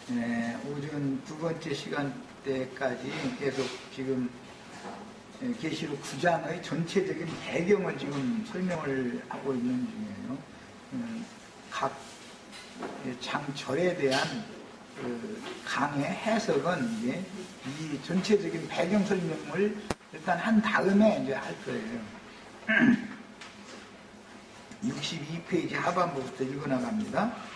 오전 두 번째 시간대까지 계속 지금 계시록 9장의 전체적인 배경을 지금 설명을 하고 있는 중이에요. 각 장절에 대한 강의 해석은 이제 이 전체적인 배경 설명을 일단 한 다음에 이제 할 거예요. 62페이지 하반부부터 읽어나갑니다.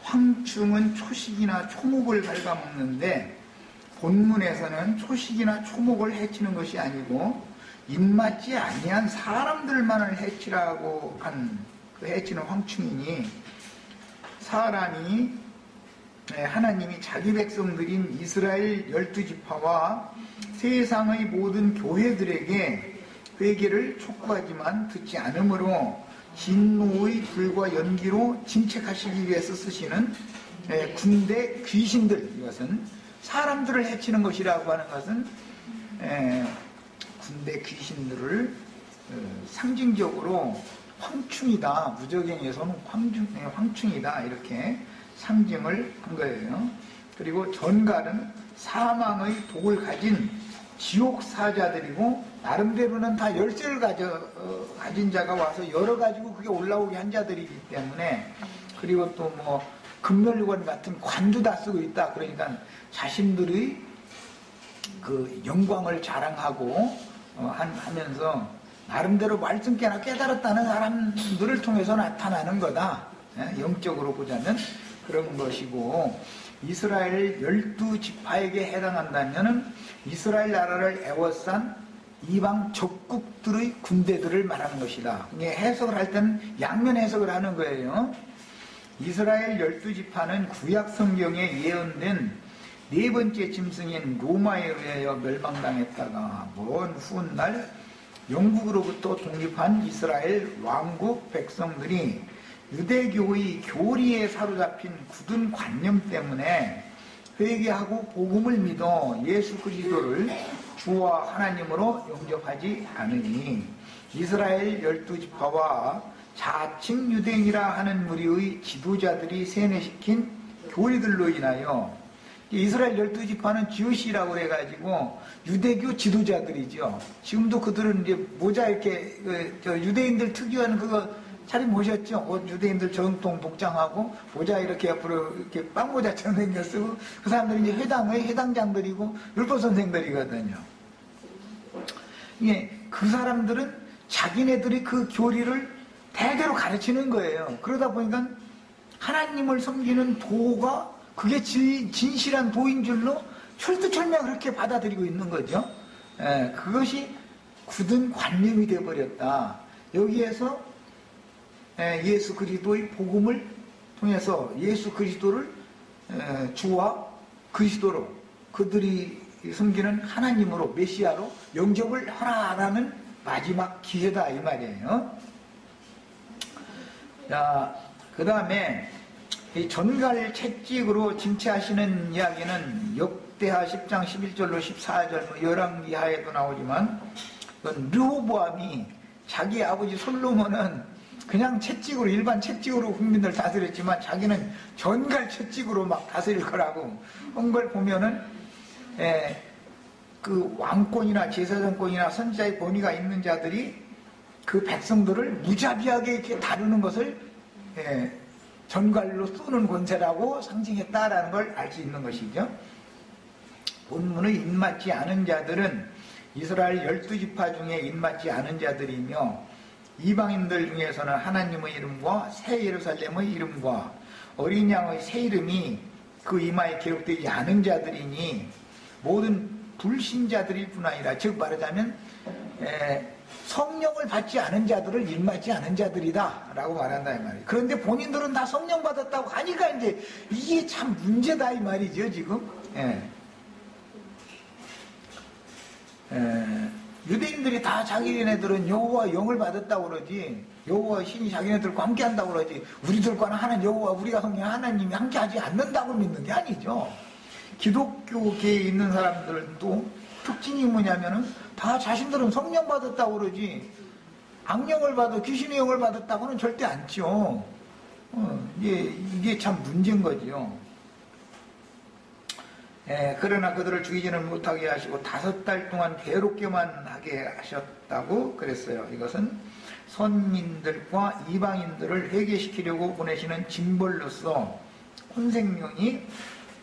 황충은 초식이나 초목을 갉아먹는데 본문에서는 초식이나 초목을 해치는 것이 아니고 입맞지 아니한 사람들만을 해치라고 한 그 해치는 황충이니 사람이 하나님이 자기 백성들인 이스라엘 12지파와 세상의 모든 교회들에게 회개를 촉구하지만 듣지 않으므로 진노의 불과 연기로 진책하시기 위해서 쓰시는 군대 귀신들, 이것은 사람들을 해치는 것이라고 하는 것은 군대 귀신들을 상징적으로 황충이다, 무적행에서는 황충이다 이렇게 상징을 한 거예요. 그리고 전갈은 사망의 독을 가진 지옥 사자들이고 나름대로는 다 열쇠를 가진 자가 와서 열어가지고 그게 올라오게 한 자들이기 때문에, 그리고 또 뭐 금멸관 같은 관도 다 쓰고 있다. 그러니까 자신들의 그 영광을 자랑하고 하면서 나름대로 말씀 깨나 깨달았다는 사람들을 통해서 나타나는 거다. 영적으로 보자면 그런 것이고, 이스라엘 12지파에게 해당한다면은 이스라엘 나라를 애워싼 이방 적국들의 군대들을 말하는 것이다. 이게 해석을 할 때는 양면 해석을 하는 거예요. 이스라엘 12지파는 구약 성경에 예언된 네 번째 짐승인 로마에 의하여 멸망당했다가 먼 훗날 영국으로부터 독립한 이스라엘 왕국 백성들이 유대교의 교리에 사로잡힌 굳은 관념 때문에 회개하고 복음을 믿어 예수 그리스도를 주와 하나님으로 영접하지 않으니 이스라엘 12지파와 자칭 유대인이라 하는 무리의 지도자들이 세뇌시킨 교리들로 인하여, 이스라엘 12지파는 지우시라고 해가지고 유대교 지도자들이죠. 지금도 그들은 이제 모자 이렇게 유대인들 특유한 그거 차림 보셨죠? 유대인들 정통 복장하고 모자 이렇게 옆으로 이렇게 빵모자처럼 생겨 쓰고, 그 사람들이 이제 회당의 회당장들이고 율법 선생들이거든요. 예, 그 사람들은 자기네들이 그 교리를 대대로 가르치는 거예요. 그러다 보니까 하나님을 섬기는 도가 그게 진실한 도인 줄로 철두철미하게 그렇게 받아들이고 있는 거죠. 예, 그것이 굳은 관념이 되어버렸다. 여기에서 예수 그리스도의 복음을 통해서 예수 그리스도를 주와 그리스도로, 그들이 섬기는 하나님으로, 메시아로 영접을 하라라는 마지막 기회다 이 말이에요. 자, 그 다음에 이 전갈 채찍으로 징치하시는 이야기는 역대하 10장 11절로 14절, 열왕기하에도 나오지만, 르호보암이 자기 아버지 솔로몬은 그냥 채찍으로, 일반 채찍으로 국민들 다스렸지만 자기는 전갈 채찍으로 막 다스릴 거라고 한 걸 보면은, 그 왕권이나 제사장권이나 선지자의 권위가 있는 자들이 그 백성들을 무자비하게 이렇게 다루는 것을 전갈로 쏘는 권세라고 상징했다라는 걸 알 수 있는 것이죠. 본문의 입맞지 않은 자들은 이스라엘 12지파 중에 입맞지 않은 자들이며, 이방인들 중에서는 하나님의 이름과 새 예루살렘의 이름과 어린 양의 새 이름이 그 이마에 기록되지 않은 자들이니 모든 불신자들일 뿐 아니라, 즉 말하자면 성령을 받지 않은 자들을 입맞지 않은 자들이다 라고 말한다 이 말이에요. 그런데 본인들은 다 성령 받았다고 하니까 이제 이게 참 문제다 이 말이죠 지금. 유대인들이 다 자기네들은 여호와 영을 받았다고 그러지, 여호와 신이 자기네들과 함께 한다고 그러지, 우리들과는 하나님 여호와 우리가 섬기는 하나님이 함께 하지 않는다고 믿는 게 아니죠. 기독교계에 있는 사람들도 특징이 뭐냐면은 다 자신들은 성령 받았다고 그러지 악령을 받아 귀신의 영을 받았다고는 절대 않죠. 이게 참 문제인 거지요. 그러나 그들을 죽이지는 못하게 하시고 5달 동안 괴롭게만 하게 하셨다고 그랬어요. 이것은 선민들과 이방인들을 회개시키려고 보내시는 징벌로서 온 생명이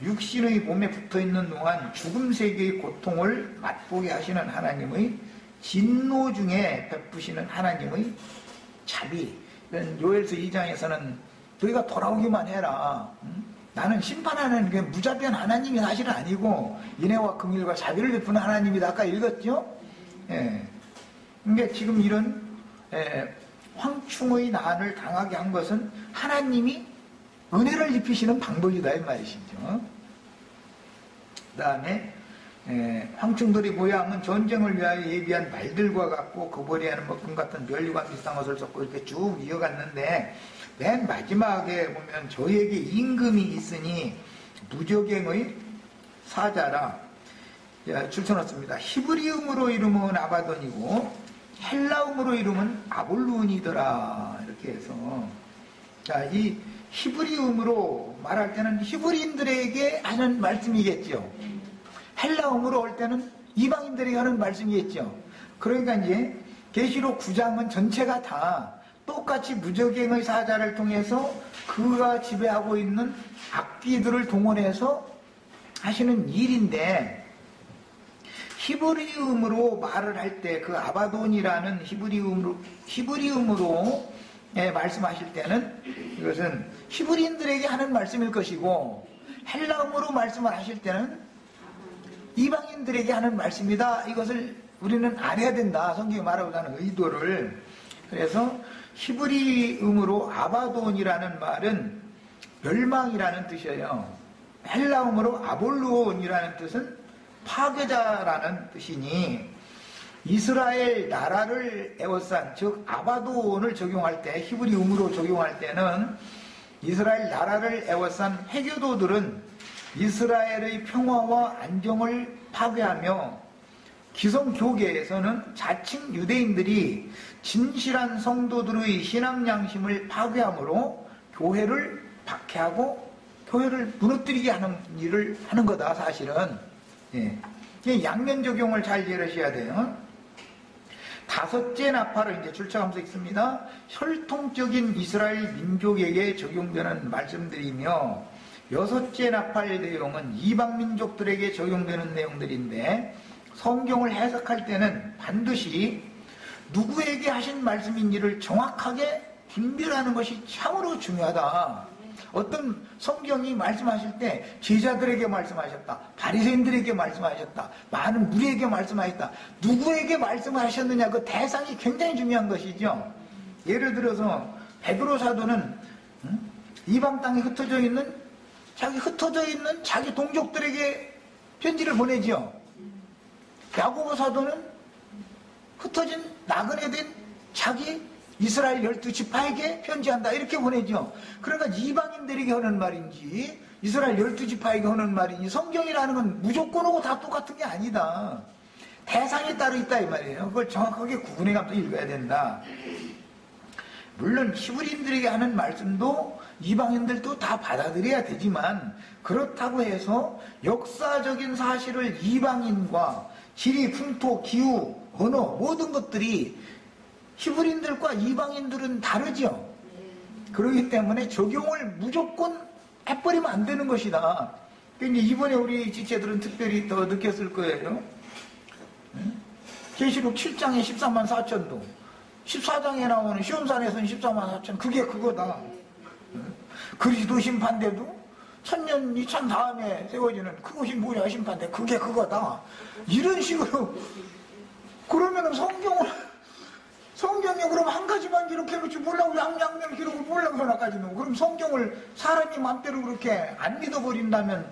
육신의 몸에 붙어있는 동안 죽음 세계의 고통을 맛보게 하시는 하나님의 진노 중에 베푸시는 하나님의 자비. 요엘서 2장에서는 너희가 돌아오기만 해라. 나는 심판하는 게 무자비한 하나님이 사실은 아니고 인애와 긍휼과 자비를 베푸는 하나님이다. 아까 읽었죠? 그러니까 지금 이런 황충의 난을 당하게 한 것은 하나님이 은혜를 입히시는 방법이다 이 말이시죠. 그 다음에 황충들의 모양은 전쟁을 위하여 예비한 말들과 같고 거벌이하는 먹금 같은 멸류관 비슷한 것을 썼고 이렇게 쭉 이어갔는데 맨 마지막에 보면 저에게 임금이 있으니 무적행의 사자라 줄쳐놨습니다. 히브리음으로 이름은 아바돈이고 헬라음으로 이름은 아볼루온이더라 이렇게 해서 자, 이 히브리음으로 말할 때는 히브리인들에게 하는 말씀이겠죠. 헬라음으로 올 때는 이방인들에게 하는 말씀이겠죠. 그러니까 이제 계시록 9장은 전체가 다 똑같이 무적행의 사자를 통해서 그가 지배하고 있는 악귀들을 동원해서 하시는 일인데 히브리음으로 말을 할 때 그 아바돈이라는 히브리음으로 말씀하실 때는 이것은 히브리인들에게 하는 말씀일 것이고 헬라음으로 말씀을 하실 때는 이방인들에게 하는 말씀이다. 이것을 우리는 알아야 된다. 성경이 말하고자 하는 의도를. 그래서 히브리음으로 아바돈이라는 말은 멸망이라는 뜻이에요. 헬라음으로 아볼루온이라는 뜻은 파괴자라는 뜻이니 이스라엘 나라를 에워싼 즉 아바돈을 적용할 때 히브리음으로 적용할 때는 이스라엘 나라를 에워싼 회교도들은 이스라엘의 평화와 안정을 파괴하며 기성교계에서는 자칭 유대인들이 진실한 성도들의 신앙 양심을 파괴함으로 교회를 박해하고 교회를 무너뜨리게 하는 일을 하는 거다 사실은. 양면 적용을 잘 이해하셔야 돼요. 5째 나팔을 이제 출처하면서 있습니다. 혈통적인 이스라엘 민족에게 적용되는 말씀들이며 6째 나팔 내용은 이방 민족들에게 적용되는 내용들인데 성경을 해석할 때는 반드시 누구에게 하신 말씀인지를 정확하게 분별하는 것이 참으로 중요하다. 어떤 성경이 말씀하실 때 제자들에게 말씀하셨다. 바리새인들에게 말씀하셨다. 많은 무리에게 말씀하셨다. 누구에게 말씀하셨느냐 그 대상이 굉장히 중요한 것이죠. 예를 들어서 베드로 사도는 이방 땅에 흩어져 있는 자기 동족들에게 편지를 보내지요. 야고보 사도는 흩어진 나그네 된 자기 이스라엘 12지파에게 편지한다 이렇게 보내죠. 그러니까 이방인들에게 하는 말인지 이스라엘 12지파에게 하는 말인지 성경이라는 건 무조건하고 다 똑같은 게 아니다. 대상에 따로 있다 이 말이에요. 그걸 정확하게 구분해가면서 읽어야 된다. 물론 히브리인들에게 하는 말씀도 이방인들도 다 받아들여야 되지만 그렇다고 해서 역사적인 사실을 이방인과 지리, 풍토, 기후, 언어 모든 것들이 히브리인들과 이방인들은 다르죠. 그렇기 때문에 적용을 무조건 해버리면 안 되는 것이다. 그러니까 이번에 우리 지체들은 특별히 더 느꼈을 거예요. 계시록 7장에 14만 4천도 14장에 나오는 시온산에서는 14만 4천 그게 그거다. 그리스도 심판대도 1000년 2000 다음에 세워지는 그것이 뭐냐 심판대 그게 그거다. 이런 식으로 그러면 성경에 그럼 한 가지만 기록해놓지 몰라고 양면 기록을 몰라고 하나까지는 그럼 성경을 사람이 마음대로 그렇게 안 믿어버린다면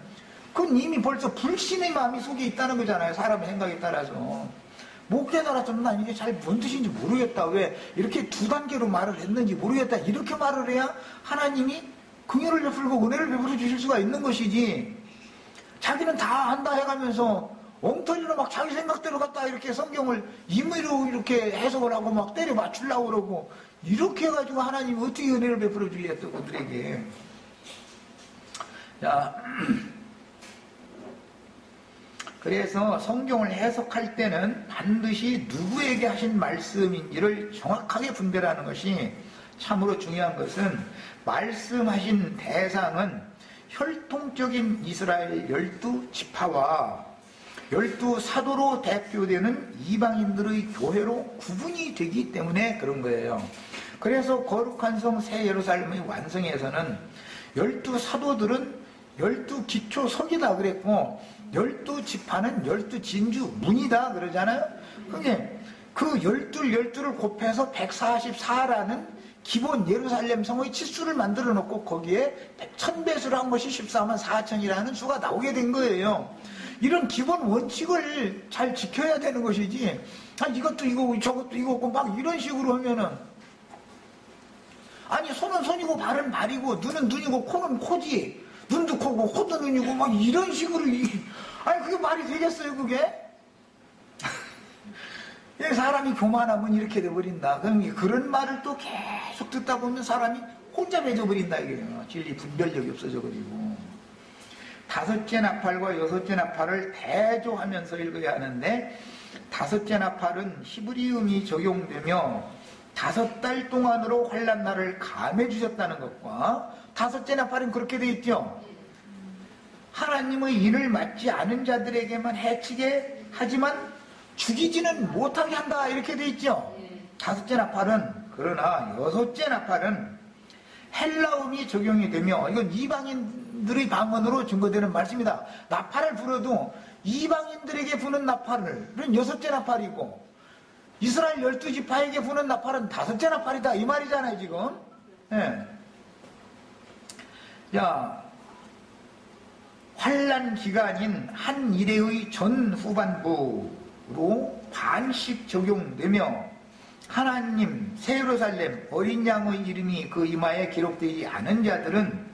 그건 이미 벌써 불신의 마음이 속에 있다는 거잖아요. 사람의 생각에 따라서. 못 깨달았으면 난 이게 잘 뭔 뜻인지 모르겠다. 왜 이렇게 2단계로 말을 했는지 모르겠다. 이렇게 말을 해야 하나님이 긍휼을 베풀고 은혜를 베풀어 주실 수가 있는 것이지. 자기는 다 안다 해가면서 엉터리로 막 자기 생각대로 갖다 이렇게 성경을 임의로 이렇게 해석을 하고 막 때려 맞추려고 그러고 이렇게 해가지고 하나님이 어떻게 은혜를 베풀어 주겠어 그들에게. 자, 그래서 성경을 해석할 때는 반드시 누구에게 하신 말씀인지를 정확하게 분별하는 것이 참으로 중요한 것은, 말씀하신 대상은 혈통적인 이스라엘 12지파와 12사도로 대표되는 이방인들의 교회로 구분이 되기 때문에 그런 거예요. 그래서 거룩한 성 새 예루살렘의 완성에서는 12사도들은 12기초석이다 그랬고, 12지파는 12진주 문이다 그러잖아요. 그게 그 12를 곱해서 144라는 기본 예루살렘 성의 치수를 만들어 놓고 거기에 1000배수를 한 것이 14만 4천이라는 수가 나오게 된 거예요. 이런 기본 원칙을 잘 지켜야 되는 것이지, 이것도 이거고 저것도 이거고 막 이런 식으로 하면은, 아니 손은 손이고 발은 발이고 눈은 눈이고 코는 코지, 눈도 코고 코도 눈이고 막 이런 식으로 아니 그게 말이 되겠어요 그게? 사람이 교만하면 이렇게 돼버린다. 그런 말을 또 계속 듣다 보면 사람이 혼잡해져 버린다 이거예요. 진리 분별력이 없어져 버리고. 다섯째 나팔과 여섯째 나팔을 대조하면서 읽어야 하는데, 다섯째 나팔은 히브리음이 적용되며 5달 동안으로 환난날을 감해 주셨다는 것과, 다섯째 나팔은 그렇게 되어 있죠. 하나님의 인을 맡지 않은 자들에게만 해치게 하지만 죽이지는 못하게 한다 이렇게 되어 있죠. 다섯째 나팔은, 그러나 여섯째 나팔은 헬라음이 적용이 되며, 이건 이방인들의 방언으로 증거되는 말씀이다. 나팔을 불어도 이방인들에게 부는 나팔은 여섯째 나팔이고, 이스라엘 12지파에게 부는 나팔은 다섯째 나팔이다 이 말이잖아요 지금. 예. 자, 환난 기간인 한 일회의 전 후반부로 반씩 적용되며, 하나님 새 예루살렘 어린 양의 이름이 그 이마에 기록되지 않은 자들은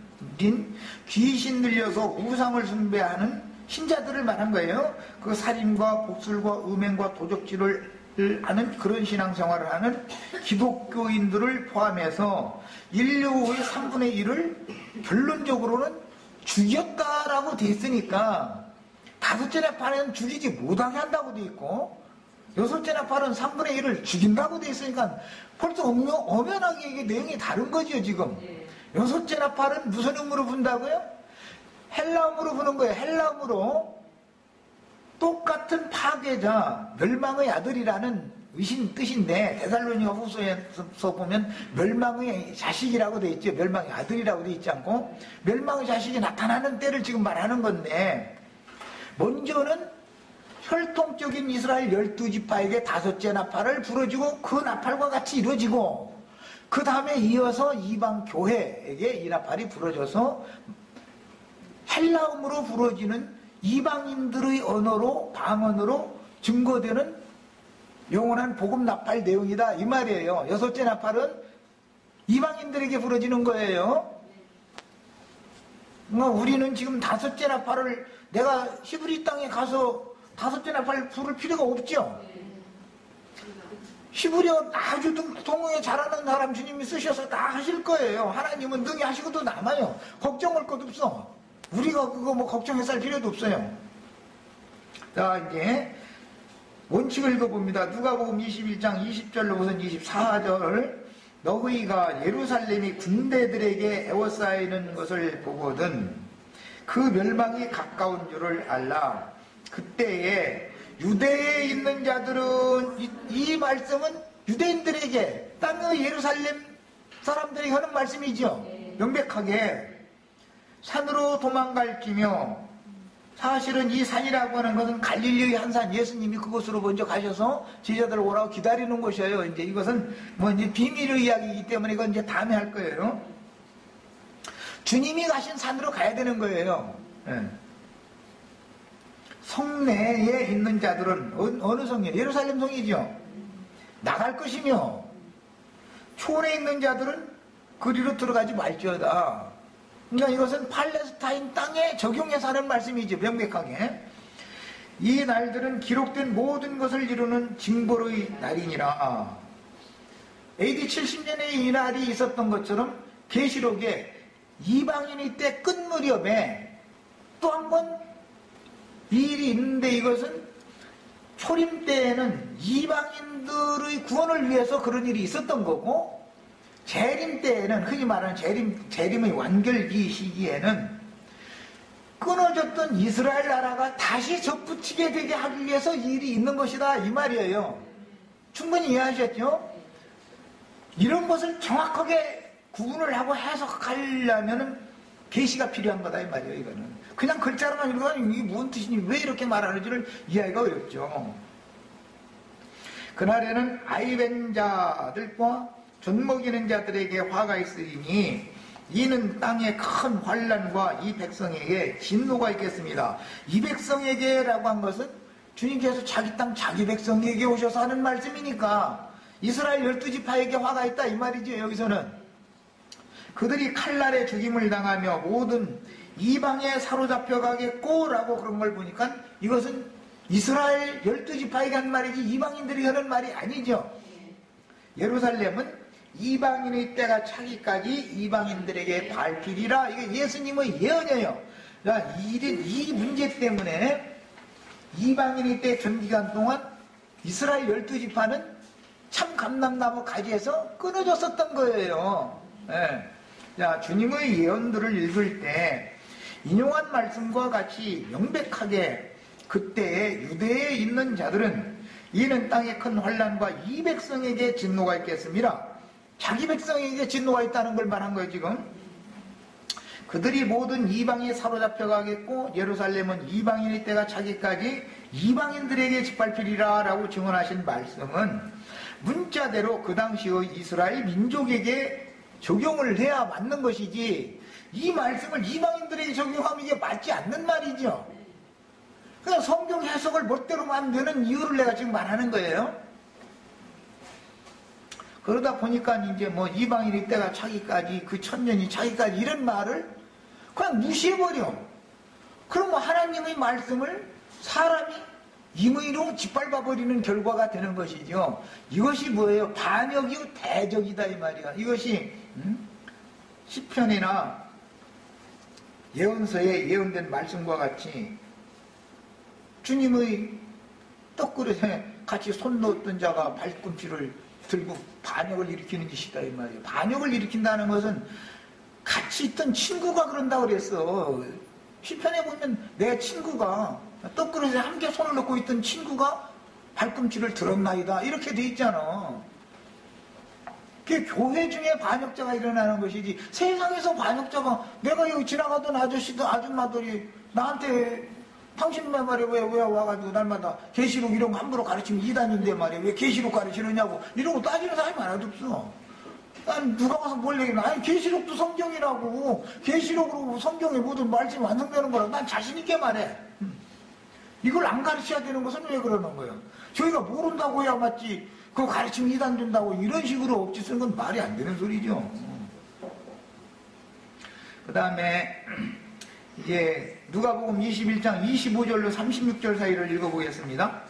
귀신 들려서 우상을 숭배하는 신자들을 말한 거예요. 그 살인과 복술과 음행과 도적질을 하는 그런 신앙생활을 하는 기독교인들을 포함해서 인류의 3분의 1을 결론적으로는 죽였다라고 돼 있으니까, 다섯째 나팔은 죽이지 못하게 한다고 돼 있고, 여섯째 나팔은 3분의 1을 죽인다고 돼 있으니까 벌써 엄연하게 이게 내용이 다른 거죠 지금. 여섯째 나팔은 무슨 음으로 분다고요? 헬라음으로 부는 거예요. 헬라음으로. 똑같은 파괴자, 멸망의 아들이라는 의신 뜻인데, 데살로니가 후서에서 보면 멸망의 자식이라고 돼 있죠. 멸망의 아들이라고 돼 있지 않고, 멸망의 자식이 나타나는 때를 지금 말하는 건데, 먼저는 혈통적인 이스라엘 12지파에게 다섯째 나팔을 불어주고 그 나팔과 같이 이루어지고, 그 다음에 이어서 이방 교회에게 이 나팔이 불어져서 헬라음으로 불어지는 이방인들의 언어로, 방언으로 증거되는 영원한 복음 나팔 내용이다 이 말이에요. 여섯째 나팔은 이방인들에게 불어지는 거예요. 우리는 지금 다섯째 나팔을, 내가 히브리 땅에 가서 다섯째 나팔 부를 필요가 없죠. 히브리어 아주 동응에 잘하는 사람 주님이 쓰셔서 다 하실 거예요. 하나님은 능히 하시고도 남아요. 걱정할 것 없어. 우리가 그거 뭐 걱정해서 할 필요도 없어요. 자, 이제 원칙을 읽어봅니다. 누가복음 21장 20절로부터 24절. 너희가 예루살렘이 군대들에게 에워싸이는 것을 보거든 그 멸망이 가까운 줄을 알라. 그때에 유대에 있는 자들은, 이 말씀은 유대인들에게, 땅의 예루살렘 사람들에게 하는 말씀이죠. 명백하게 산으로 도망갈지며, 사실은 이 산이라고 하는 것은 갈릴리의 한 산, 예수님이 그곳으로 먼저 가셔서 제자들을 오라고 기다리는 곳이에요. 이제 이것은 뭐 이제 비밀의 이야기이기 때문에 이건 이제 다음에 할 거예요. 주님이 가신 산으로 가야 되는 거예요. 네. 성내에 있는 자들은 어느 성이에요? 예루살렘 성이죠. 나갈 것이며, 초원에 있는 자들은 그리로 들어가지 말지어다. 그러니까 이것은 팔레스타인 땅에 적용해서 하는 말씀이죠. 명백하게. 이 날들은 기록된 모든 것을 이루는 징벌의 날이니라. AD 70년에 이 날이 있었던 것처럼 계시록에 이방인의 때 끝 무렵에 또 한 번 이 일이 있는데 이것은 초림 때에는 이방인들의 구원을 위해서 그런 일이 있었던 거고, 재림 때에는, 흔히 말하는 재림의 완결기 시기에는 끊어졌던 이스라엘 나라가 다시 접붙이게 되게 하기 위해서 이 일이 있는 것이다, 이 말이에요. 충분히 이해하셨죠? 이런 것을 정확하게 구분을 하고 해석하려면은 계시가 필요한 거다, 이 말이에요. 이거는 그냥 글자로만 읽으면 이게 무슨 뜻이니, 왜 이렇게 말하는지를 이해하기가 어렵죠. 그날에는 아이벤 자들과 젖먹이는 자들에게 화가 있으리니 이는 땅에 큰 환난과 이 백성에게 진노가 있겠습니다. 이 백성에게라고 한 것은 주님께서 자기 땅 자기 백성에게 오셔서 하는 말씀이니까 이스라엘 12지파에게 화가 있다, 이 말이죠. 여기서는 그들이 칼날에 죽임을 당하며 모든 이방에 사로잡혀 가겠고 라고 그런 걸 보니까 이것은 이스라엘 12지파에게 한 말이지 이방인들이 하는 말이 아니죠. 예루살렘은 이방인의 때가 차기까지 이방인들에게 밟히리라. 이게 예수님의 예언이에요. 이 문제 때문에 이방인의 때 전기간 동안 이스라엘 12지파는 참 감람나무 가지에서 끊어졌었던 거예요. 네. 자, 주님의 예언들을 읽을 때 인용한 말씀과 같이 명백하게 그때에 유대에 있는 자들은 이는 땅에 큰 환난과 이 백성에게 진노가 있겠습니다. 자기 백성에게 진노가 있다는 걸 말한 거예요, 지금. 그들이 모든 이방에 사로잡혀 가겠고 예루살렘은 이방인의 때가 차기까지 이방인들에게 짓밟히리라 라고 증언하신 말씀은 문자대로 그 당시의 이스라엘 민족에게 적용을 해야 맞는 것이지, 이 말씀을 이방인들에게 적용하면 이게 맞지 않는 말이죠. 그냥 성경 해석을 멋대로 만드는 이유를 내가 지금 말하는 거예요. 그러다 보니까 이제 뭐 이방인의 때가 차기까지, 그 천년이 차기까지 이런 말을 그냥 무시해버려. 그럼 뭐 하나님의 말씀을 사람이 임의로 짓밟아버리는 결과가 되는 것이죠. 이것이 뭐예요? 반역이요 대적이다, 이 말이야. 이것이 시편이나 예언서에 예언된 말씀과 같이 주님의 떡그릇에 같이 손 넣었던 자가 발꿈치를 들고 반역을 일으키는 짓이다, 이 말이에요. 반역을 일으킨다는 것은 같이 있던 친구가 그런다고 그랬어. 시편에 보면 내 친구가 떡그릇에 함께 손을 넣고 있던 친구가 발꿈치를 들었나이다, 이렇게 돼 있잖아. 그게 교회 중에 반역자가 일어나는 것이지, 세상에서 반역자가 내가 여기 지나가던 아저씨들 아줌마들이 나한테 당신만 말이야 왜 와가지고 날마다 계시록 이런 거 함부로 가르치면 이단인데 말이야 왜 계시록 가르치느냐고 이러고 따지는 사람이 하나도 없어. 난 누가 와서 뭘 얘기해. 아니 계시록도 성경이라고, 계시록으로 성경에 모든 말씀이 완성되는 거라고 난 자신 있게 말해. 이걸 안 가르쳐야 되는 것은 왜 그러는 거예요? 저희가 모른다고 해야 맞지, 그거 가르치면 이단 된다고 이런 식으로 억지 쓰는 건 말이 안 되는 소리죠. 그 다음에 이제 누가복음 21장 25절로 36절 사이를 읽어보겠습니다.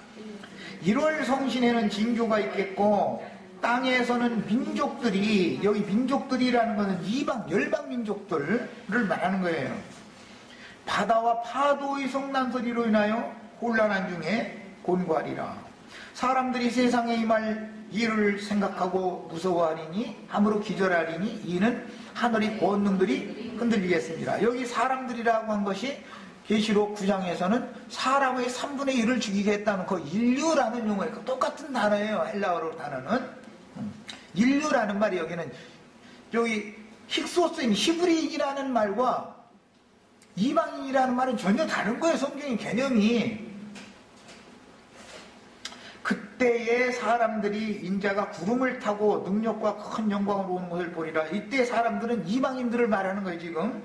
1월 성신에는 징조가 있겠고 땅에서는 민족들이, 여기 민족들이라는 것은 이방 열방 민족들을 말하는 거예요. 바다와 파도의 성난소리로 인하여 혼란한 중에 곤고하리라. 사람들이 세상에 임할 일을 생각하고 무서워하리니 함으로 기절하리니 이는 하늘의 권능들이 흔들리겠습니다. 여기 사람들이라고 한 것이 계시록 9장에서는 사람의 3분의 1을 죽이게 했다는 그 인류라는 용어예요. 똑같은 단어예요. 헬라어로 단어는. 인류라는 말이 여기는 여기 힉소스인 히브리인이라는 말과 이방인이라는 말은 전혀 다른 거예요. 성경의 개념이. 그때의 사람들이 인자가 구름을 타고 능력과 큰 영광으로 오는 것을 보리라. 이때 사람들은 이방인들을 말하는 거예요. 지금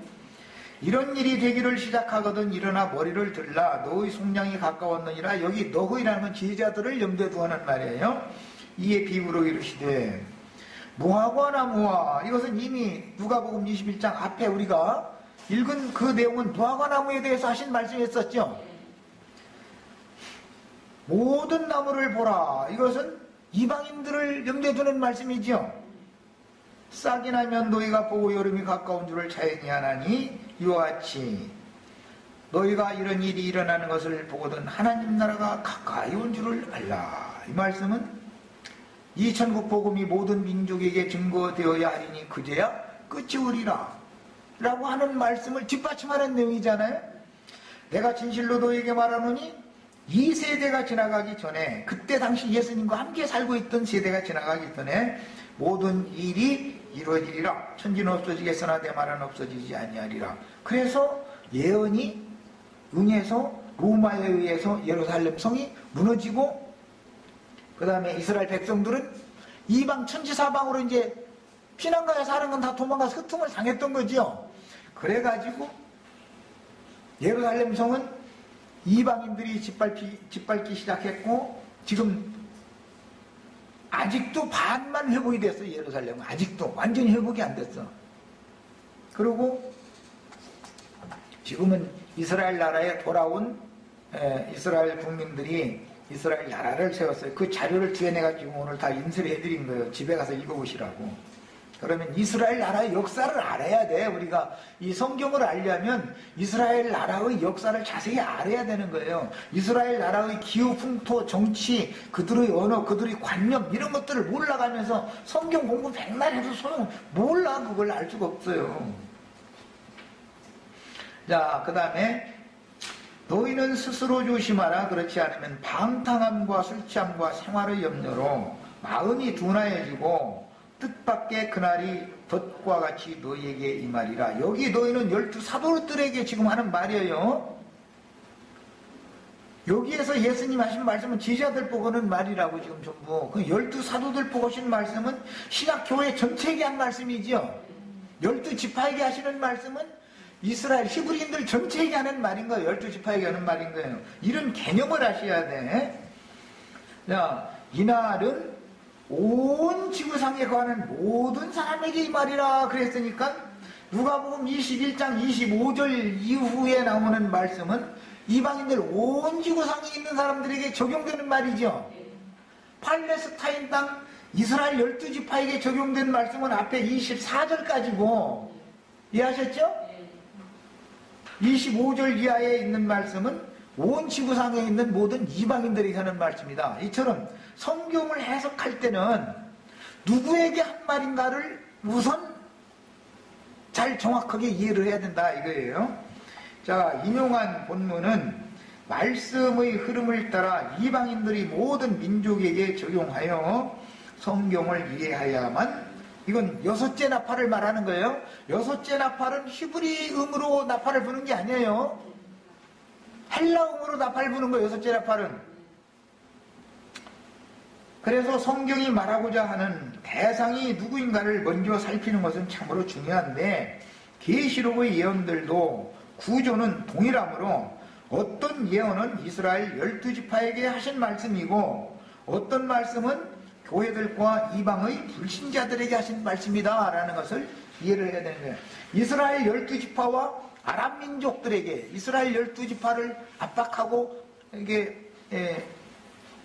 이런 일이 되기를 시작하거든 일어나 머리를 들라 너의 속량이 가까웠느니라. 여기 너희라는 건 제자들을 염두에 두는 말이에요. 이에 비유로 이르시되 무화과 나무와, 이것은 이미 누가복음 21장 앞에 우리가 읽은 그 내용은 무화과 나무에 대해서 하신 말씀이었었죠. 모든 나무를 보라. 이것은 이방인들을 염두에 두는 말씀이죠. 싹이 나면 너희가 보고 여름이 가까운 줄을 자연히 하나니 이와 같이 너희가 이런 일이 일어나는 것을 보거든 하나님 나라가 가까이 온 줄을 알라. 이 말씀은 이 천국 복음이 모든 민족에게 증거되어야 하리니 그제야 끝이 오리라 라고 하는 말씀을 뒷받침하는 내용이잖아요. 내가 진실로 너희에게 말하노니 이 세대가 지나가기 전에, 그때 당시 예수님과 함께 살고 있던 세대가 지나가기 전에 모든 일이 이루어지리라. 천지는 없어지겠으나 내 말은 없어지지 아니하리라. 그래서 예언이 응해서 로마에 의해서 예루살렘 성이 무너지고, 그 다음에 이스라엘 백성들은 이방 천지사방으로 이제 피난가에 사는 건 다 도망가서 흩음을 당했던 거죠. 그래가지고 예루살렘 성은 이방인들이 짓밟기 시작했고, 지금 아직도 반만 회복이 됐어. 예루살렘은 아직도 완전히 회복이 안 됐어. 그리고 지금은 이스라엘 나라에 돌아온 이스라엘 국민들이 이스라엘 나라를 세웠어요. 그 자료를 뒤에 내가 지금 오늘 다 인쇄를 해드린 거예요. 집에 가서 읽어보시라고. 그러면 이스라엘 나라의 역사를 알아야 돼. 우리가 이 성경을 알려면 이스라엘 나라의 역사를 자세히 알아야 되는 거예요. 이스라엘 나라의 기후, 풍토, 정치, 그들의 언어, 그들의 관념 이런 것들을 몰라가면서 성경 공부 백날 해도 소용 몰라. 그걸 알 수가 없어요. 자, 그 다음에 너희는 스스로 조심하라. 그렇지 않으면 방탕함과 술 취함과 생활의 염려로 마음이 둔하여지고 뜻밖의 그날이 덫과 같이 너희에게 임하리라. 여기 너희는 12 사도들에게 지금 하는 말이에요. 여기에서 예수님 하신 말씀은 제자들 보고 하는 말이라고 지금 전부. 그 12 사도들 보고 하신 말씀은 신약교회 전체에게 한 말씀이죠. 12지파에게 하시는 말씀은 이스라엘 히브리인들 전체에게 하는 말인 거예요. 12지파에게 하는 말인 거예요. 이런 개념을 하셔야 돼. 자, 이날은 온 지구상에 거하는 모든 사람에게 이 말이라 그랬으니까 누가복음 21장 25절 이후에 나오는 말씀은 이방인들 온 지구상에 있는 사람들에게 적용되는 말이죠. 팔레스타인 땅 이스라엘 12지파에게 적용된 말씀은 앞에 24절까지고 이해하셨죠? 25절 이하에 있는 말씀은 온 지구상에 있는 모든 이방인들에게 하는 말씀이다. 이처럼 성경을 해석할 때는 누구에게 한 말인가를 우선 잘 정확하게 이해를 해야 된다 이거예요. 자, 인용한 본문은 말씀의 흐름을 따라 이방인들이 모든 민족에게 적용하여 성경을 이해해야만, 이건 여섯째 나팔을 말하는 거예요. 여섯째 나팔은 히브리음으로 나팔을 부는 게 아니에요. 헬라음으로 나팔을 부는 거예요. 여섯째 나팔은. 그래서 성경이 말하고자 하는 대상이 누구인가를 먼저 살피는 것은 참으로 중요한데, 계시록의 예언들도 구조는 동일하므로 어떤 예언은 이스라엘 12지파에게 하신 말씀이고 어떤 말씀은 교회들과 이방의 불신자들에게 하신 말씀이다 라는 것을 이해를 해야 되는 거예요. 이스라엘 12지파와 아랍 민족들에게 이스라엘 12지파를 압박하고 이게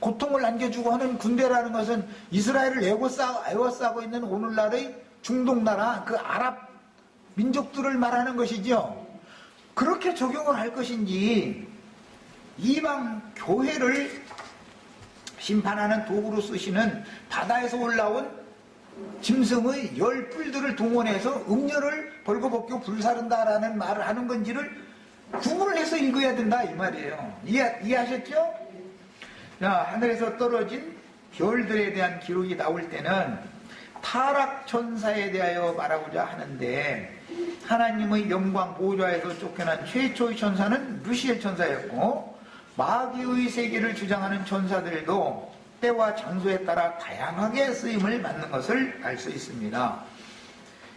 고통을 안겨주고 하는 군대라는 것은 이스라엘을 애워싸고 있는 오늘날의 중동 나라 그 아랍 민족들을 말하는 것이죠. 그렇게 적용을 할 것인지 이방 교회를 심판하는 도구로 쓰시는 바다에서 올라온 짐승의 10뿔들을 동원해서 음료를 벌거벗겨 불사른다라는 말을 하는 건지를 구분을 해서 읽어야 된다 이 말이에요. 이해하셨죠? 자, 하늘에서 떨어진 별들에 대한 기록이 나올 때는 타락천사에 대하여 말하고자 하는데, 하나님의 영광 보좌에서 쫓겨난 최초의 천사는 루시엘 천사였고, 마귀의 세계를 주장하는 천사들도 때와 장소에 따라 다양하게 쓰임을 받는 것을 알 수 있습니다.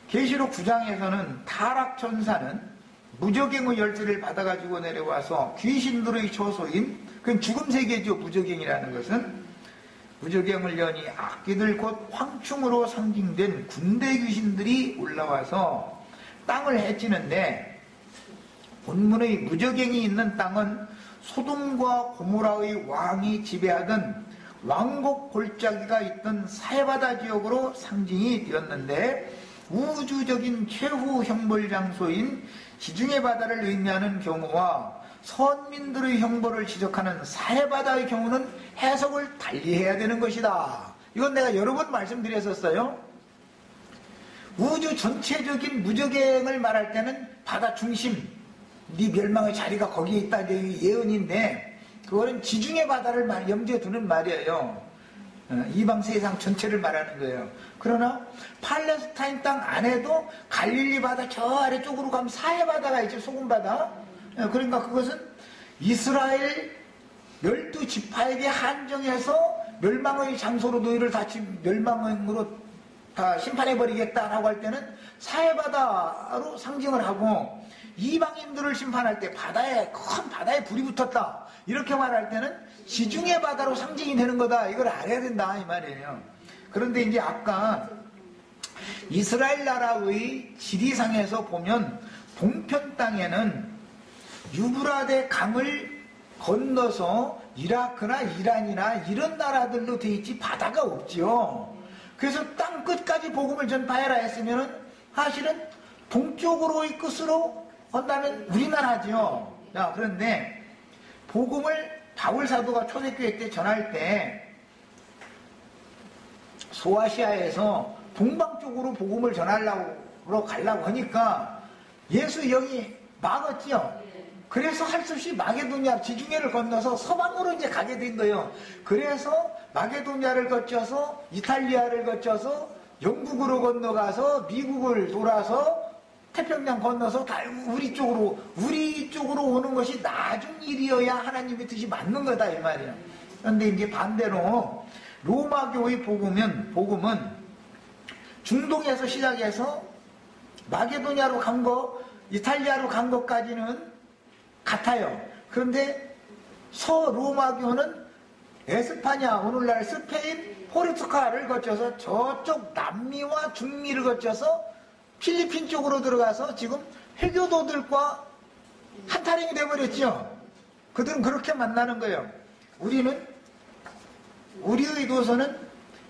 계시록 9장에서는 타락천사는 무저갱의 열쇠를 받아가지고 내려와서 귀신들의 처소인, 그건 죽음 세계죠. 무저갱이라는 것은 무저갱을 여니 악기들 곧 황충으로 상징된 군대 귀신들이 올라와서 땅을 해치는데, 본문의 무저갱이 있는 땅은 소돔과 고모라의 왕이 지배하던 왕국 골짜기가 있던 사해바다 지역으로 상징이 되었는데, 우주적인 최후 형벌 장소인 지중해 바다를 의미하는 경우와 선민들의 형벌을 지적하는 사해바다의 경우는 해석을 달리해야 되는 것이다. 이건 내가 여러 번 말씀드렸었어요. 우주 전체적인 무적행을 말할 때는 바다 중심, 네 멸망의 자리가 거기에 있다, 이 예언인데 그거는 지중해 바다를 염두에 두는 말이에요. 이방 세상 전체를 말하는 거예요. 그러나 팔레스타인 땅 안에도 갈릴리 바다 저 아래쪽으로 가면 사해 바다가 있죠. 소금 바다. 그러니까 그것은 이스라엘 12지파에게 한정해서 멸망의 장소로 너희를 다 멸망으로 다 심판해버리겠다라고 할 때는 사해 바다로 상징을 하고, 이방인들을 심판할 때 큰 바다에 불이 붙었다 이렇게 말할 때는 지중해 바다로 상징이 되는 거다. 이걸 알아야 된다 이 말이에요. 그런데 이제 아까 이스라엘 나라의 지리상에서 보면 동편 땅에는 유브라데 강을 건너서 이라크나 이란이나 이런 나라들로 돼 있지 바다가 없죠. 그래서 땅 끝까지 복음을 전파해라 했으면은 사실은 동쪽으로의 끝으로 한다면 우리나라죠. 자, 그런데 복음을 바울 사도가 초대교회 때 전할 때 소아시아에서 동방 쪽으로 복음을 전하려고 가려고 하니까 예수 영이 막았죠. 그래서 할 수 없이 마게도냐 지중해를 건너서 서방으로 이제 가게 된 거예요. 그래서 마게도냐를 거쳐서 이탈리아를 거쳐서 영국으로 건너가서 미국을 돌아서 태평양 건너서 다 우리 쪽으로 오는 것이 나중 일이어야 하나님의 뜻이 맞는 거다 이 말이에요. 그런데 이제 반대로 로마 교의 복음은 중동에서 시작해서 마게도냐로 간 거, 이탈리아로 간 것까지는 같아요. 그런데 서로마교는 에스파냐, 오늘날 스페인, 포르투갈을 거쳐서 저쪽 남미와 중미를 거쳐서 필리핀 쪽으로 들어가서 지금 회교도들과 한타령이 돼버렸죠. 그들은 그렇게 만나는 거예요. 우리의 도서는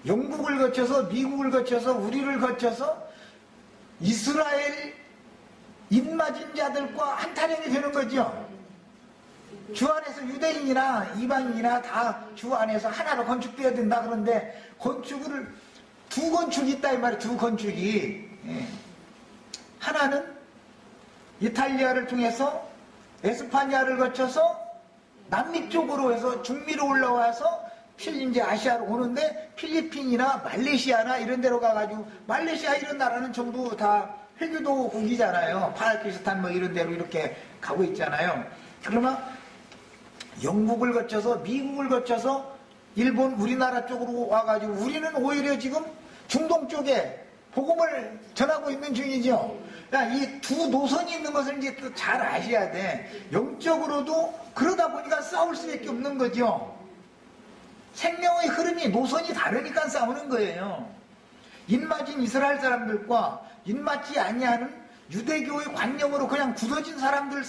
영국을 거쳐서 미국을 거쳐서 우리를 거쳐서 이스라엘 입맞은 자들과 한타령이 되는 거죠. 주 안에서 유대인이나 이방인이나 다 주 안에서 하나로 건축되어야 된다. 그런데 두 건축이 있다 이 말이에요. 두 건축이. 하나는 이탈리아를 통해서 에스파냐를 거쳐서 남미 쪽으로 해서 중미로 올라와서 이제 아시아로 오는데 필리핀이나 말레이시아나 이런 데로 가가지고, 말레이시아 이런 나라는 전부 다 회교도국이잖아요. 파키스탄 뭐 이런 데로 이렇게 가고 있잖아요. 그러면 영국을 거쳐서 미국을 거쳐서 일본 우리나라 쪽으로 와가지고 우리는 오히려 지금 중동 쪽에 복음을 전하고 있는 중이죠. 이 두 노선이 있는 것을 이제 또 잘 아셔야 돼. 영적으로도 그러다 보니까 싸울 수밖에 없는 거죠. 생명의 흐름이 노선이 다르니까 싸우는 거예요. 입맞은 이스라엘 사람들과 입맞지 아니하는 유대교의 관념으로 그냥 굳어진 사람들은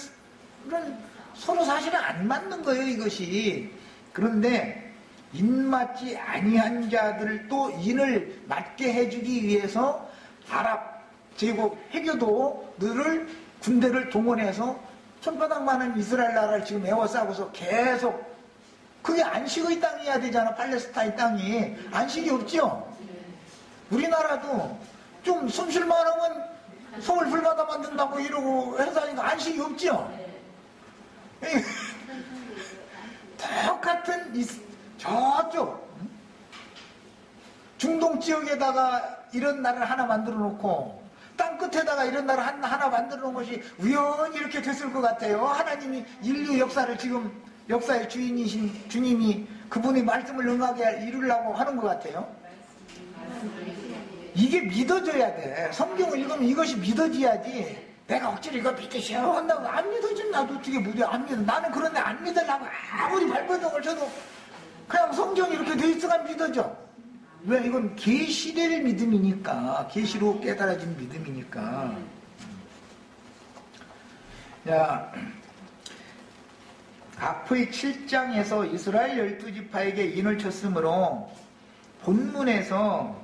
서로 사실은 안 맞는 거예요, 이것이. 그런데 입맞지 아니한 자들도 인을 맞게 해주기 위해서 아랍 제국 회교도들을 군대를 동원해서 손바닥 많은 이스라엘 나라를 지금 에워싸고서 계속, 그게 안식의 땅이어야 되잖아. 팔레스타인 땅이 안식이 없죠. 우리나라도 좀 숨쉴만하면 서울 불바다 만든다고 이러고 해서 하니까 안식이 없죠. 똑같은 저쪽 중동 지역에다가 이런 나라를 하나 만들어 놓고 땅 끝에다가 이런 나라 하나 만들어 놓은 것이 우연히 이렇게 됐을 것 같아요. 하나님이 인류 역사를 지금 역사의 주인이신 주님이 그분의 말씀을 응하게 이루려고 하는 것 같아요. 이게 믿어져야 돼. 성경을 읽으면 이것이 믿어져야지. 내가 억지로 이거 믿으셔 한다고 안 믿어지면 나도 어떻게 안 믿어. 나는 그런데 안 믿으려고 아무리 발버둥을 쳐도 그냥 성경이 이렇게 돼 있어가 믿어져. 왜? 이건 계시를 믿음이니까. 계시로 깨달아진 믿음이니까. 자, 앞의 7장에서 이스라엘 12지파에게 인을 쳤으므로 본문에서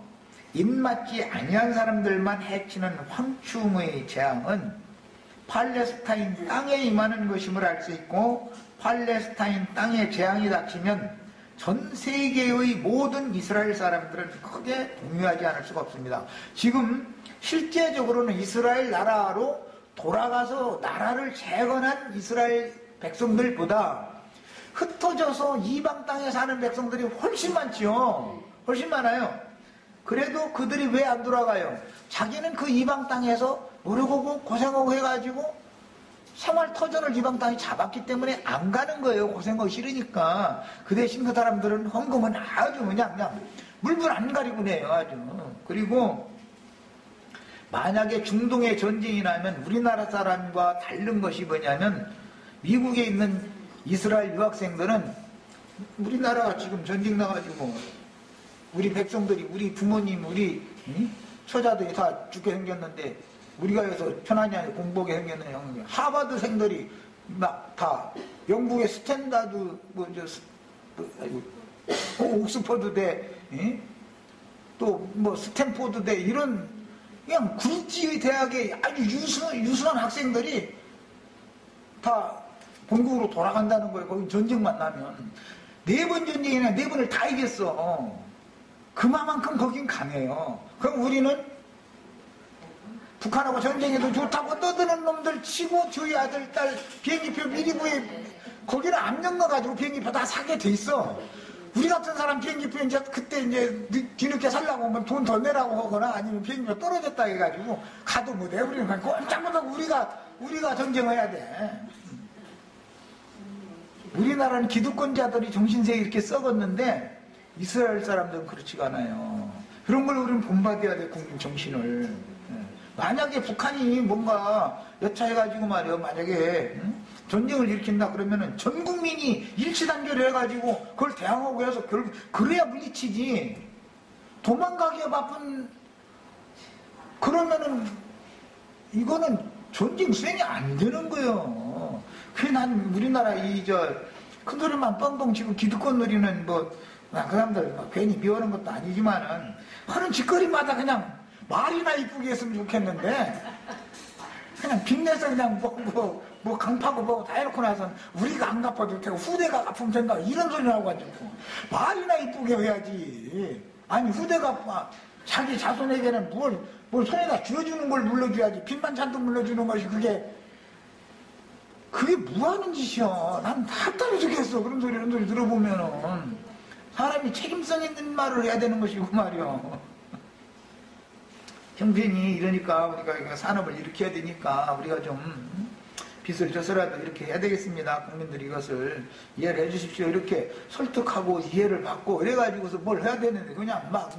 입맞지 아니한 사람들만 해치는 황충의 재앙은 팔레스타인 땅에 임하는 것임을 알 수 있고, 팔레스타인 땅에 재앙이 닥치면 전 세계의 모든 이스라엘 사람들은 크게 동요하지 않을 수가 없습니다. 지금 실제적으로는 이스라엘 나라로 돌아가서 나라를 재건한 이스라엘 백성들보다 흩어져서 이방 땅에 사는 백성들이 훨씬 많지요. 훨씬 많아요. 그래도 그들이 왜 안 돌아가요? 자기는 그 이방 땅에서 노력하고 고생하고 해가지고 생활터전을 이방 땅이 잡았기 때문에 안 가는 거예요. 고생하기 싫으니까. 그 대신 그 사람들은 헌금은 아주 그냥 물불 안 가리고 내요. 아주. 그리고 만약에 중동에 전쟁이 나면 우리나라 사람과 다른 것이 뭐냐면, 미국에 있는 이스라엘 유학생들은 우리나라가 지금 전쟁 나가지고 우리 백성들이, 우리 부모님, 우리 처자들이 다 죽게 생겼는데, 우리가 여기서 편안히 공부하게 생겼는 하버드생들이 막 다 영국의 스탠다드 옥스퍼드대, 또 뭐 스탠포드대, 이런 그냥 굴지의 대학의 아주 유수한 학생들이 다 본국으로 돌아간다는 거예요. 거기 전쟁만 나면. 4번 전쟁이나 4번을 다 이겼어. 그만큼 거긴 강해요. 그럼 우리는 북한하고 전쟁에도 좋다고 떠드는 놈들 치고 저희 아들, 딸 비행기표 미리 구해, 거기는 압력 넣어가지고 비행기표 다 사게 돼 있어. 우리 같은 사람 비행기표 이제 그때 이제 뒤늦게 살라고 하면 돈 더 내라고 하거나 아니면 비행기표 떨어졌다 해가지고 가도 못해. 우리는 꼼짝 못하고 우리가 전쟁해야 돼. 우리나라는 기득권자들이 정신세에 이렇게 썩었는데 이스라엘 사람들은 그렇지가 않아요. 그런 걸 우리는 본받아야 돼, 국민 정신을. 만약에 북한이 뭔가 여차해가지고 말이요, 만약에 전쟁을 일으킨다 그러면은 전 국민이 일치단결 해가지고 그걸 대항하고 해서 그래야 물리치지. 도망가기에 바쁜, 그러면은 이거는 전쟁 수행이 안 되는 거예요. 그래, 난 우리나라 큰 소리만 뻥뻥 치고 기득권 누리는 그 사람들 괜히 미워하는 것도 아니지만은 하는 짓거리마다 그냥 말이나 이쁘게 했으면 좋겠는데, 그냥 빚내서 그냥 뭐 강파고 뭐고 다 해놓고 나서 우리가 안 갚아도 되고 후대가 갚으면 된다, 이런 소리 나와가지고 말이나 이쁘게 해야지. 아니, 후대가 자기 자손에게는 뭘 손에다 쥐어주는 걸 물려줘야지. 빚만 잔뜩 물려주는 것이 그게 뭐하는 짓이야. 난 답답해 죽겠어. 그런 소리 들어보면은. 사람이 책임성 있는 말을 해야 되는 것이고 말이야. 형편이 이러니까 우리가 산업을 일으켜야 되니까 우리가 좀 빚을 져서라도 이렇게 해야 되겠습니다. 국민들이 이것을 이해를 해 주십시오. 이렇게 설득하고 이해를 받고 이래가지고서 뭘 해야 되는데 그냥 막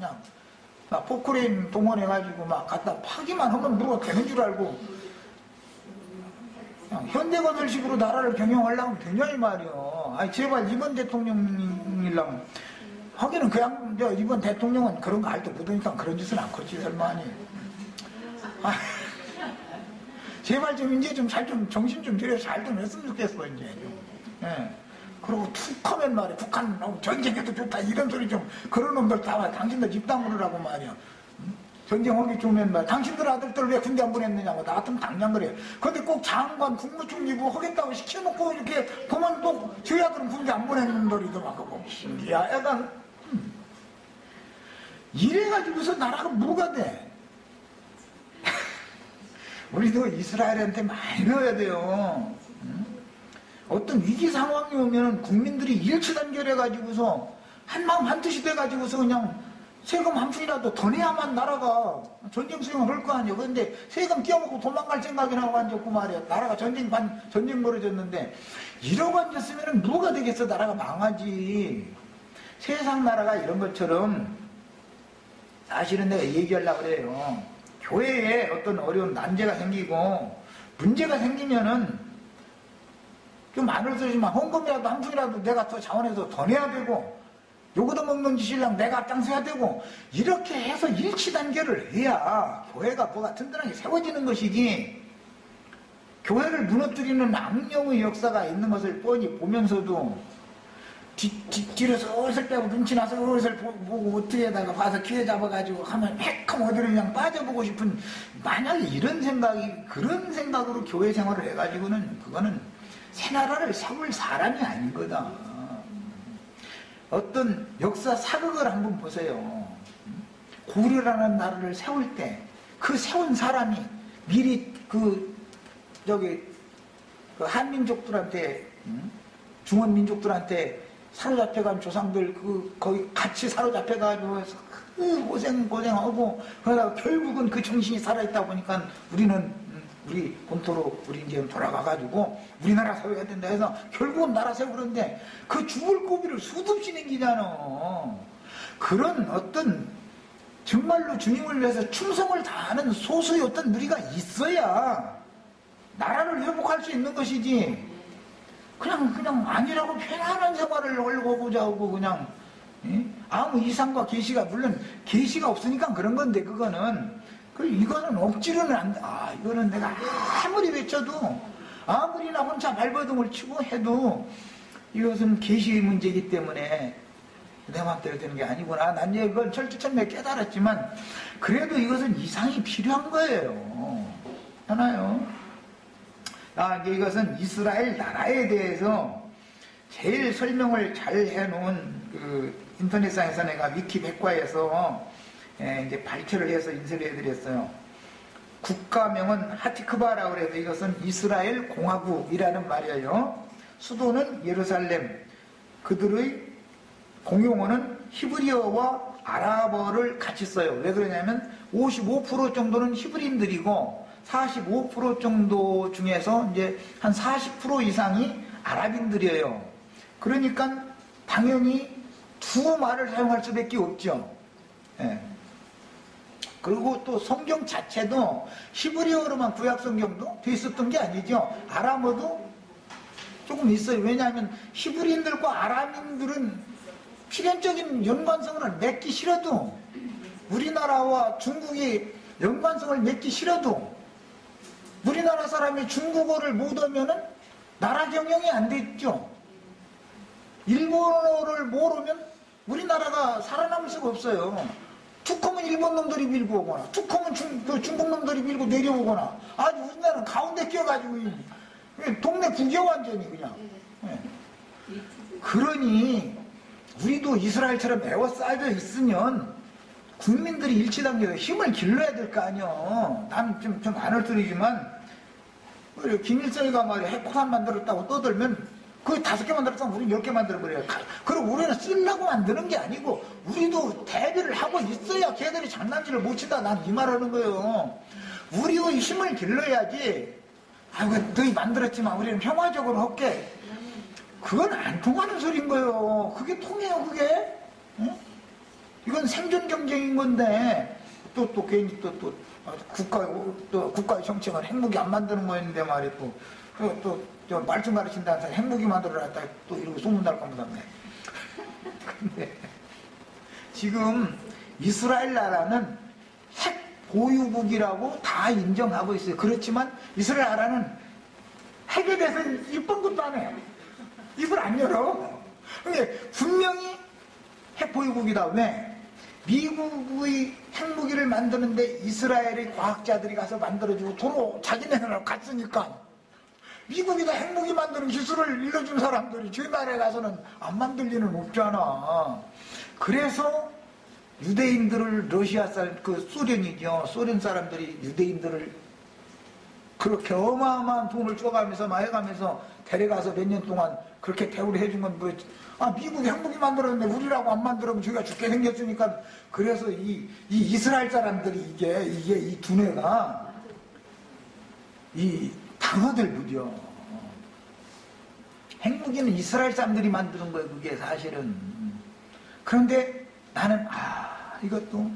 포크레인 동원해가지고 막 갖다 파기만 하면 뭐가 되는 줄 알고 현대건설식으로 나라를 경영하려면 되냐 이 말이요. 아니 제발 이번 대통령이랑 하기는 그냥 이번 대통령은 그런 거 알도 못하니까 그런 짓은 않겠지 설마. 아니 제발 좀 이제 좀 정신 좀 들여 잘 좀 했으면 좋겠어 이제 좀. 예. 그리고 툭 하면 말이야, 북한 전쟁해도 좋다 이런 소리 좀, 그런 놈들 다 당신들 입 다물으라고 말이야. 전쟁하기 좋으면 말이야, 당신들 아들들 왜 군대 안 보냈느냐고. 나 같으면 당장 그래. 근데 꼭 장관 국무총리부 하겠다고 시켜놓고 이렇게 보면 또 저희 아들은 군대 안 보내는 놈들이더라고. 야, 약간 이래가지고서 나라가 뭐가 돼? 우리도 이스라엘한테 많이 배워야 돼요. 어떤 위기 상황이 오면 국민들이 일치단결해가지고서 한마음 한뜻이 돼가지고서 그냥 세금 한 푼이라도 더 내야만 나라가 전쟁 수행을 할 거 아니에요. 그런데 세금 띄워먹고 도망갈 생각이나 하고 앉았고 말이야. 나라가 전쟁 벌어졌는데 이러고 앉았으면 뭐가 되겠어. 나라가 망하지. 세상 나라가 이런 것처럼 사실은 내가 얘기하려고 그래요. 교회에 어떤 어려운 난제가 생기고 문제가 생기면은 좀 안을 쓰지만 헌금이라도 한 푼이라도 내가 더 자원해서 더 내야 되고, 요거도 먹는 짓이랑 내가 앞장서야 되고, 이렇게 해서 일치단결을 해야 교회가 뭐가 든든하게 세워지는 것이지, 교회를 무너뜨리는 악령의 역사가 있는 것을 뻔히 보면서도 뒤로 슬슬 빼고 눈치 나서 슬슬 보고 어떻게다가 봐서 기회 잡아가지고 하면 획하면 어디로 그냥 빠져보고 싶은, 만약에 이런 생각이, 그런 생각으로 교회 생활을 해가지고는 그거는 새 나라를 세울 사람이 아닌 거다. 어떤 역사 사극을 한번 보세요. 고려라는 나라를 세울 때 그 세운 사람이 미리 그 한민족들한테, 중원민족들한테 사로잡혀간 조상들 거기 같이 사로잡혀가지고 해서 고생하고, 그러다가 결국은 그 정신이 살아있다 보니까 우리 본토로 우리 이제 돌아가가지고 우리나라 세워야 된다 해서 결국은 나라 세우고, 그런데 그 죽을 고비를 수도 없이 남기잖아. 그런 어떤 정말로 주님을 위해서 충성을 다하는 소수의 어떤 무리가 있어야 나라를 회복할 수 있는 것이지, 그냥 아니라고 편안한 생활을 하고자 하고 그냥 아무 이상과 계시가, 물론 계시가 없으니까 그런 건데, 이거는 억지로는 안 돼. 이거는 내가 아무리 외쳐도, 아무리나 혼자 발버둥을 치고 해도 이것은 계시 문제이기 때문에 내 마음대로 되는 게 아니구나. 난 이걸 철두철미에 깨달았지만 그래도 이것은 이상이 필요한 거예요. 하나요? 이제 이것은 이스라엘 나라에 대해서 제일 설명을 잘 해놓은 그 인터넷상에서 내가 위키백과에서 이제 발표를 해서 인쇄를 해드렸어요. 국가명은 하티크바라고 해서 이것은 이스라엘 공화국이라는 말이에요. 수도는 예루살렘. 그들의 공용어는 히브리어와 아랍어를 같이 써요. 왜 그러냐면 55% 정도는 히브리인들이고 45% 정도 중에서 이제 한 40% 이상이 아랍인들이에요. 그러니까 당연히 두 말을 사용할 수밖에 없죠. 그리고 또 성경 자체도 히브리어로만 구약 성경도 돼 있었던 게 아니죠. 아람어도 조금 있어요. 왜냐하면 히브리인들과 아람인들은 필연적인 연관성을 맺기 싫어도, 우리나라와 중국이 연관성을 맺기 싫어도 우리나라 사람이 중국어를 못하면은 나라 경영이 안 됐죠. 일본어를 모르면 우리나라가 살아남을 수가 없어요. 툭하면 일본 놈들이 밀고 오거나, 툭하면 중국 놈들이 밀고 내려오거나, 아주 우리나라는 가운데 끼어가지고 동네 국여 완전히 그냥. 그러니 우리도 이스라엘처럼 에워싸여 있으면 국민들이 일치단계로 힘을 길러야 될 거 아니요. 나는 좀 안을 들이지만 김일성이가 말이야 핵포탄 만들었다고 떠들면 그 5개 만들었다면 우리는 10개 만들어버려요. 그리고 우리는 쓰려고 만드는 게 아니고 우리도 대비를 하고 있어야 걔들이 장난질을 못 친다. 난 이 말하는 거예요. 우리의 힘을 길러야지. 너희 만들었지만 우리는 평화적으로 할게. 그건 안 통하는 소리인 거예요. 그게 통해요, 그게? 응? 이건 생존 경쟁인 건데, 또 괜히 국가의 정책은 핵무기 안 만드는 거였는데 말이야, 저 말씀 가르친다는 사람이 핵무기 만들어놨다, 또 이러고 소문날 겁니다. 근데, 지금 이스라엘 나라는 핵 보유국이라고 다 인정하고 있어요. 그렇지만 이스라엘 나라는 핵에 대해서 이쁜 것도 안 해요. 입을 안 열어. 근데 분명히 핵보유국이다. 왜? 미국의 핵무기를 만드는데 이스라엘의 과학자들이 가서 만들어주고 도로 자기네들하고 갔으니까 미국이 다 핵무기 만드는 기술을 일러준 사람들이 저희 나라에 가서는 안 만들 리는 없잖아. 그래서 유대인들을 소련이죠. 소련 사람들이 유대인들을 그렇게 어마어마한 돈을 줘가면서 해가면서 데려가서 몇 년 동안 그렇게 대우를 해준 건 뭐였지? 미국이 핵무기 만들었는데 우리라고 안 만들면 저희가 죽게 생겼으니까. 그래서 이 이스라엘 사람들이 이게 이 두뇌가 당어들 무려. 핵무기는 이스라엘 사람들이 만드는 거예요, 그게 사실은. 그런데 나는 이것도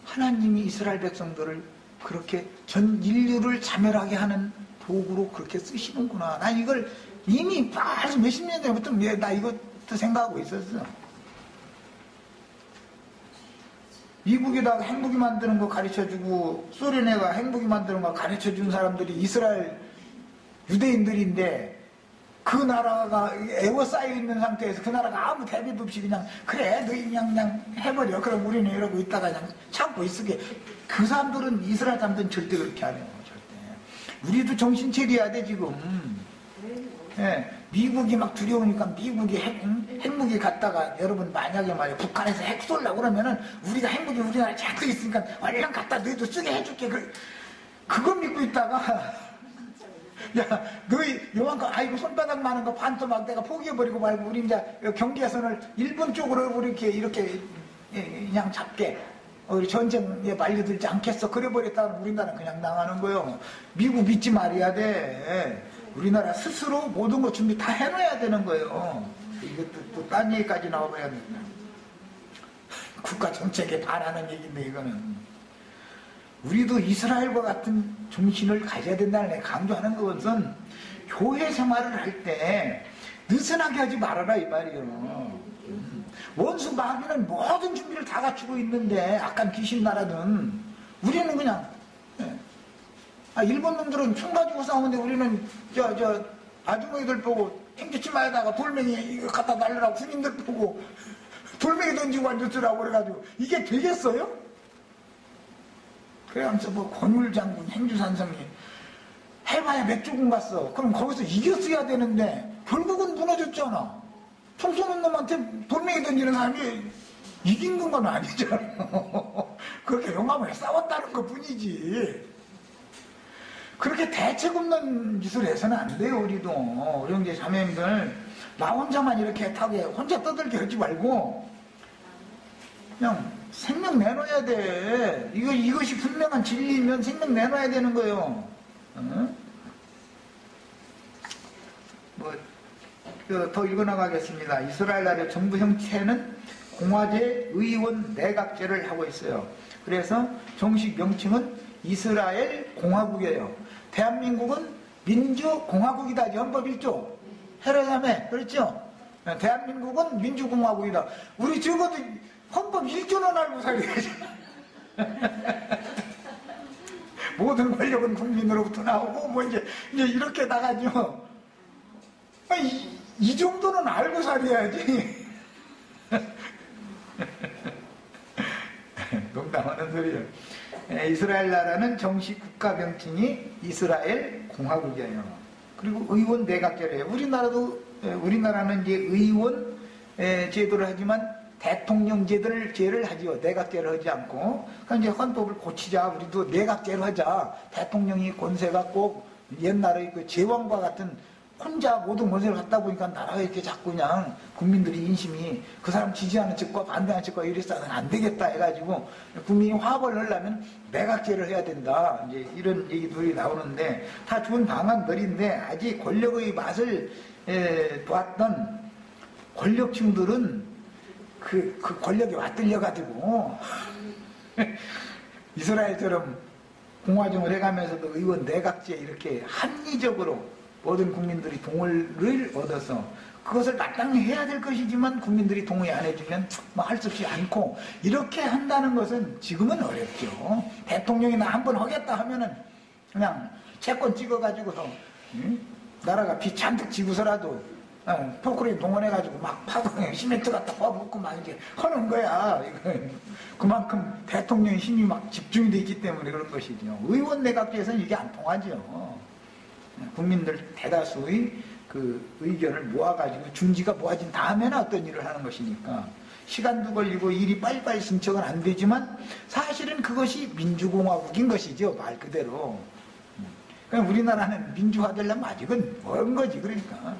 하나님이 이스라엘 백성들을 그렇게 전 인류를 자멸하게 하는 도구로 그렇게 쓰시는구나. 난 이걸 이미 벌써 몇십 년 전부터 나 이것도 생각하고 있었어. 미국에다가 핵무기 만드는 거 가르쳐주고 소련에가 핵무기 만드는 거 가르쳐준 사람들이 이스라엘 유대인들인데 그 나라가 에워싸여 있는 상태에서 그 나라가 아무 대비도 없이 그냥 그래 너희 그냥 해버려. 그럼 우리는 이러고 있다가 그냥 참고 있으게. 그 사람들은 이스라엘 사람들은 절대 그렇게 안 해요. 절대. 우리도 정신 차려야 돼 지금. 예, 미국이 막 두려우니까 미국이 핵무기 갖다가 여러분 만약에 말이야 북한에서 핵 쏠려고 그러면은 우리가 핵무기 우리나라에 자꾸 있으니까 얼른 갖다 너희도 쓰게 해줄게. 그거 믿고 있다가 야 너희 요만큼 아이고 손바닥 많은 거 반토막 내가 포기해버리고 말고 우리 이제 경계선을 일본 쪽으로 이렇게 그냥 잡게 우리 전쟁에 말려들지 않겠어. 그래버렸다면 우리나라는 그냥 나가는 거요. 미국 믿지 말아야 돼. 우리나라 스스로 모든 거 준비 다 해놔야 되는 거예요. 이것도 또 딴 얘기까지 나와봐야 됩니다. 국가 정책에 반하는 얘기인데 이거는. 우리도 이스라엘과 같은 정신을 가져야 된다는 게 강조하는 것은 교회 생활을 할 때 느슨하게 하지 말아라 이 말이에요. 원수 마귀는 모든 준비를 다 갖추고 있는데 악한 귀신 나라든 우리는 그냥 일본 놈들은 총 가지고 싸우는데 우리는 아주머니들 보고 땡볕치마에다가 돌멩이 이거 갖다 날리라고 군인들 보고 돌멩이 던지고 앉았으라고 그래가지고 이게 되겠어요? 그래가면서 뭐 권율장군 행주산성이 해봐야 몇 조군 갔어. 그럼 거기서 이겼어야 되는데 결국은 무너졌잖아. 총 쏘는 놈한테 돌멩이 던지는 사람이 이긴 건 아니잖아. 그렇게 용감하게 싸웠다는 것 뿐이지. 그렇게 대책 없는 짓을 해서는 안 돼요. 우리도 우리 형제 자매님들 나 혼자만 이렇게 타게 혼자 떠들게 하지 말고 그냥 생명 내놔야 돼. 이것이 분명한 진리면 생명 내놔야 되는 거예요. 더 읽어나가겠습니다. 이스라엘 나라의 정부 형태는 공화제, 의원, 내각제를 하고 있어요. 그래서 정식 명칭은 이스라엘 공화국이에요. 대한민국은 민주공화국이다. 헌법 1조. 헤라자매 그렇죠? 대한민국은 민주공화국이다. 우리 적어도 헌법 1조는 알고 살아야지. 모든 권력은 국민으로부터 나오고 뭐 이제 이렇게 나가죠. 이 정도는 알고 살아야지. 농담하는 소리예요. 이스라엘 나라는 정식 국가 명칭이 이스라엘 공화국이에요. 그리고 의원 내각제를 해요. 우리나라는 이제 의원 제도를 하지만 대통령제를 하지요. 내각제를 하지 않고. 그러니까 이제 헌법을 고치자. 우리도 내각제로 하자. 대통령이 권세가 꼭 옛날의 그 제왕과 같은 혼자 모든 권세를 갖다 보니까 나라가 이렇게 자꾸 그냥 국민들이 인심이 그 사람 지지하는 측과 반대하는 측과 이래서는 안 되겠다 해가지고 국민이 화합을 하려면 내각제를 해야 된다. 이제 이런 얘기들이 나오는데 다 좋은 방안들인데 아직 권력의 맛을 보았던 권력층들은 그 권력에 맞들려가지고 이스라엘처럼 공화정을 해가면서도 의원 내각제 이렇게 합리적으로 모든 국민들이 동의를 얻어서 그것을 마땅히 해야 될 것이지만 국민들이 동의 안 해주면 뭐 할 수 없이 않고 이렇게 한다는 것은 지금은 어렵죠. 대통령이나 한번 하겠다 하면은 그냥 채권 찍어가지고서 나라가 비 잔뜩 지고서라도 포크레인 동원해가지고 막 파고 시멘트 갖다 퍼붓고 막 이제 하는 거야. 그만큼 대통령의 힘이 막 집중이 돼 있기 때문에 그런 것이죠. 의원 내각제에서는 이게 안 통하죠. 국민들 대다수의 그 의견을 모아가지고 중지가 모아진 다음에는 어떤 일을 하는 것이니까 시간도 걸리고 일이 빨리빨리 승척은 안 되지만 사실은 그것이 민주공화국인 것이죠. 말 그대로. 그러니까 우리나라는 민주화되려면 아직은 먼 거지. 그러니까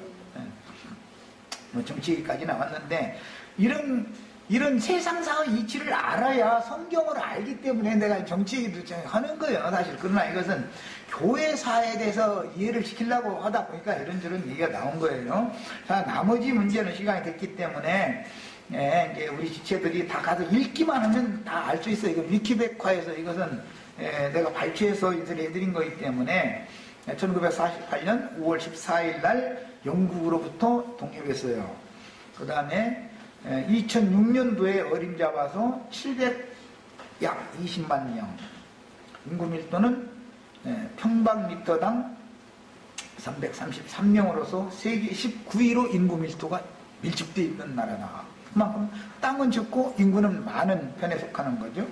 뭐 정치 얘기까지 나왔는데 이런 세상사의 이치를 알아야 성경을 알기 때문에 내가 정치 얘기도 하는 거예요. 사실 그러나 이것은 교회사에 대해서 이해를 시키려고 하다 보니까 이런저런 얘기가 나온 거예요. 자, 나머지 문제는 시간이 됐기 때문에 이제 우리 지체들이 다 가서 읽기만 하면 다 알 수 있어요. 이거 위키백과에서 이것은 내가 발췌해서 인쇄해드린 거기 때문에 1948년 5월 14일 날 영국으로부터 독립했어요. 그 다음에 2006년도에 어림잡아서 700약 20만 명, 인구 밀도는 평방미터당 333명으로서 세계 19위로 인구 밀도가 밀집되어 있는 나라다. 그만큼 땅은 적고 인구는 많은 편에 속하는 거죠.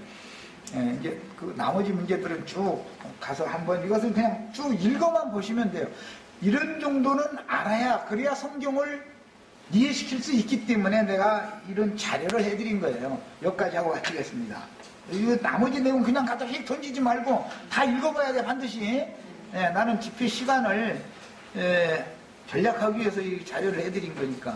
예, 이제 그 나머지 문제들은 쭉 가서 한번 이것을 그냥 쭉 읽어만 보시면 돼요. 이런 정도는 알아야, 그래야 성경을 이해시킬 수 있기 때문에 내가 이런 자료를 해드린 거예요. 여기까지 하고 마치겠습니다. 이거 나머지 내용 그냥 갖다 휙 던지지 말고 다 읽어봐야 돼, 반드시. 예, 나는 집회 시간을 전략하기 위해서 이 자료를 해드린 거니까.